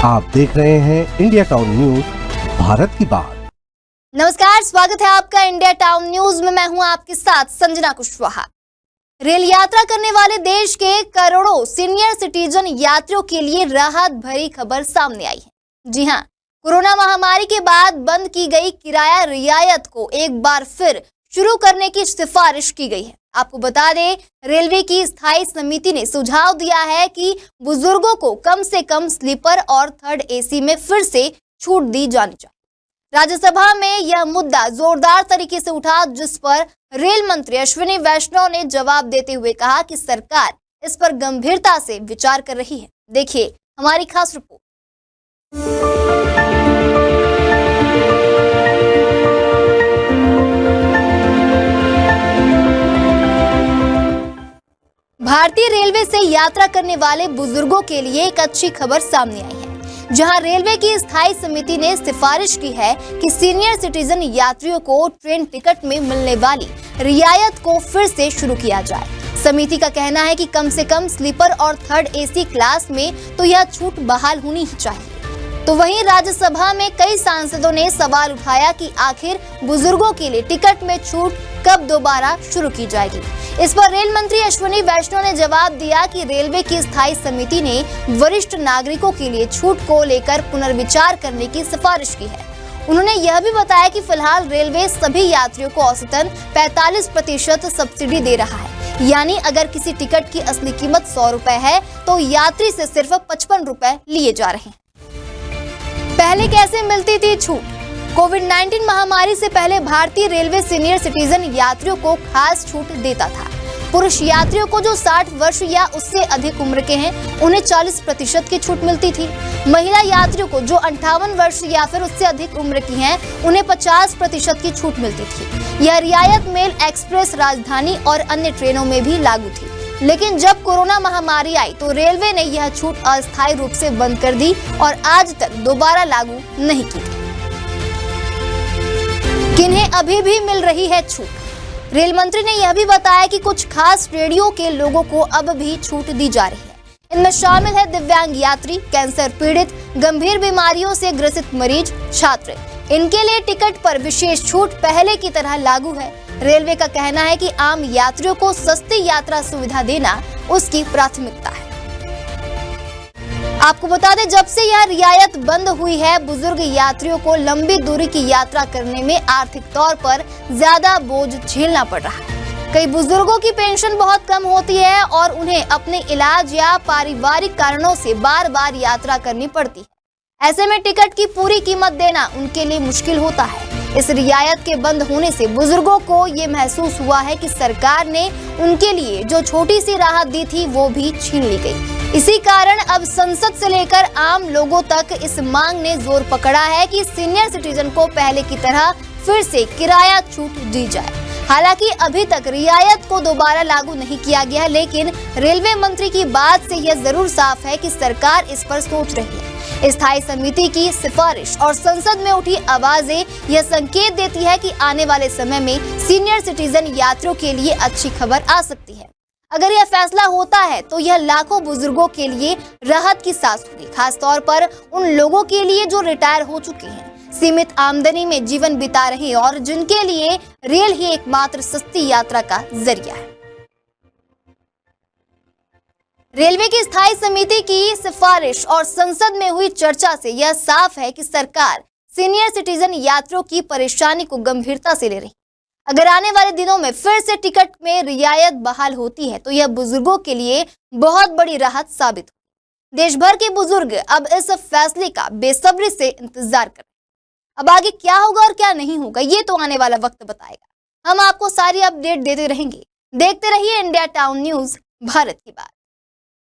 आप देख रहे हैं इंडिया टाउन न्यूज, भारत की बात। नमस्कार, स्वागत है आपका इंडिया टाउन न्यूज में। मैं हूं आपके साथ संजना कुशवाहा। रेल यात्रा करने वाले देश के करोड़ों सीनियर सिटीजन यात्रियों के लिए राहत भरी खबर सामने आई है। जी हां, कोरोना महामारी के बाद बंद की गई किराया रियायत को एक बार फिर शुरू करने की सिफारिश की गई है। आपको बता दें, रेलवे की स्थायी समिति ने सुझाव दिया है कि बुजुर्गों को कम से कम स्लीपर और थर्ड एसी में फिर से छूट दी जानी चाहिए। राज्यसभा में यह मुद्दा जोरदार तरीके से उठा, जिस पर रेल मंत्री अश्विनी वैष्णव ने जवाब देते हुए कहा कि सरकार इस पर गंभीरता से विचार कर रही है। देखिए हमारी खास रिपोर्ट। भारतीय रेलवे से यात्रा करने वाले बुजुर्गों के लिए एक अच्छी खबर सामने आई है, जहां रेलवे की स्थायी समिति ने सिफारिश की है कि सीनियर सिटीजन यात्रियों को ट्रेन टिकट में मिलने वाली रियायत को फिर से शुरू किया जाए। समिति का कहना है कि कम से कम स्लीपर और थर्ड एसी क्लास में तो यह छूट बहाल होनी ही चाहिए। तो वहीं राज्यसभा में कई सांसदों ने सवाल उठाया कि आखिर बुजुर्गों के लिए टिकट में छूट कब दोबारा शुरू की जाएगी। इस पर रेल मंत्री अश्विनी वैष्णव ने जवाब दिया कि रेलवे की स्थायी समिति ने वरिष्ठ नागरिकों के लिए छूट को लेकर पुनर्विचार करने की सिफारिश की है। उन्होंने यह भी बताया कि फिलहाल रेलवे सभी यात्रियों को औसतन 45% सब्सिडी दे रहा है, यानी अगर किसी टिकट की असली कीमत 100 रुपए है तो यात्री से सिर्फ 55 रुपए लिए जा रहे हैं। पहले कैसे मिलती थी छूट? कोविड-19 महामारी से पहले भारतीय रेलवे सीनियर सिटीजन यात्रियों को खास छूट देता था। पुरुष यात्रियों को जो 60 वर्ष या उससे अधिक उम्र के हैं, उन्हें 40% की छूट मिलती थी। महिला यात्रियों को जो 58 वर्ष या फिर उससे अधिक उम्र की हैं, उन्हें 50% की छूट मिलती थी। यह रियायत मेल एक्सप्रेस, राजधानी और अन्य ट्रेनों में भी लागू थी। लेकिन जब कोरोना महामारी आई तो रेलवे ने यह छूट अस्थायी रूप से बंद कर दी और आज तक दोबारा लागू नहीं की। किन्हें अभी भी मिल रही है छूट? रेल मंत्री ने यह भी बताया कि कुछ खास श्रेणियों के लोगों को अब भी छूट दी जा रही है। इनमें शामिल है दिव्यांग यात्री, कैंसर पीड़ित, गंभीर बीमारियों से ग्रसित मरीज, छात्र। इनके लिए टिकट पर विशेष छूट पहले की तरह लागू है। रेलवे का कहना है कि आम यात्रियों को सस्ती यात्रा सुविधा देना उसकी प्राथमिकता है। आपको बता दें, जब से यह रियायत बंद हुई है, बुजुर्ग यात्रियों को लंबी दूरी की यात्रा करने में आर्थिक तौर पर ज्यादा बोझ झेलना पड़ रहा है। कई बुजुर्गों की पेंशन बहुत कम होती है और उन्हें अपने इलाज या पारिवारिक कारणों से बार बार यात्रा करनी पड़ती है। ऐसे में टिकट की पूरी कीमत देना उनके लिए मुश्किल होता है। इस रियायत के बंद होने से बुजुर्गों को ये महसूस हुआ है कि सरकार ने उनके लिए जो छोटी सी राहत दी थी वो भी छीन ली गई। इसी कारण अब संसद से लेकर आम लोगों तक इस मांग ने जोर पकड़ा है कि सीनियर सिटीजन को पहले की तरह फिर से किराया छूट दी जाए। हालांकि अभी तक रियायत को दोबारा लागू नहीं किया गया, लेकिन रेलवे मंत्री की बात से यह जरूर साफ है कि सरकार इस पर सोच रही है। स्थायी समिति की सिफारिश और संसद में उठी आवाजें यह संकेत देती है कि आने वाले समय में सीनियर सिटीजन यात्रियों के लिए अच्छी खबर आ सकती है। अगर यह फैसला होता है तो यह लाखों बुजुर्गों के लिए राहत की सांस होगी, खासतौर पर उन लोगों के लिए जो रिटायर हो चुके हैं, सीमित आमदनी में जीवन बिता रहे हैं और जिनके लिए रेल ही एकमात्र सस्ती यात्रा का जरिया है। रेलवे की स्थायी समिति की सिफारिश और संसद में हुई चर्चा से यह साफ है कि सरकार सीनियर सिटीजन यात्रियों की परेशानी को गंभीरता से ले रही है। अगर आने वाले दिनों में फिर से टिकट में रियायत बहाल होती है तो यह बुजुर्गों के लिए बहुत बड़ी राहत साबित होगी। देश भर के बुजुर्ग अब इस फैसले का बेसब्री से इंतजार कर रहे हैं। अब आगे क्या होगा और क्या नहीं होगा, ये तो आने वाला वक्त बताएगा। हम आपको सारी अपडेट देते रहेंगे। देखते रहिए इंडिया टाउन न्यूज, भारत की बात।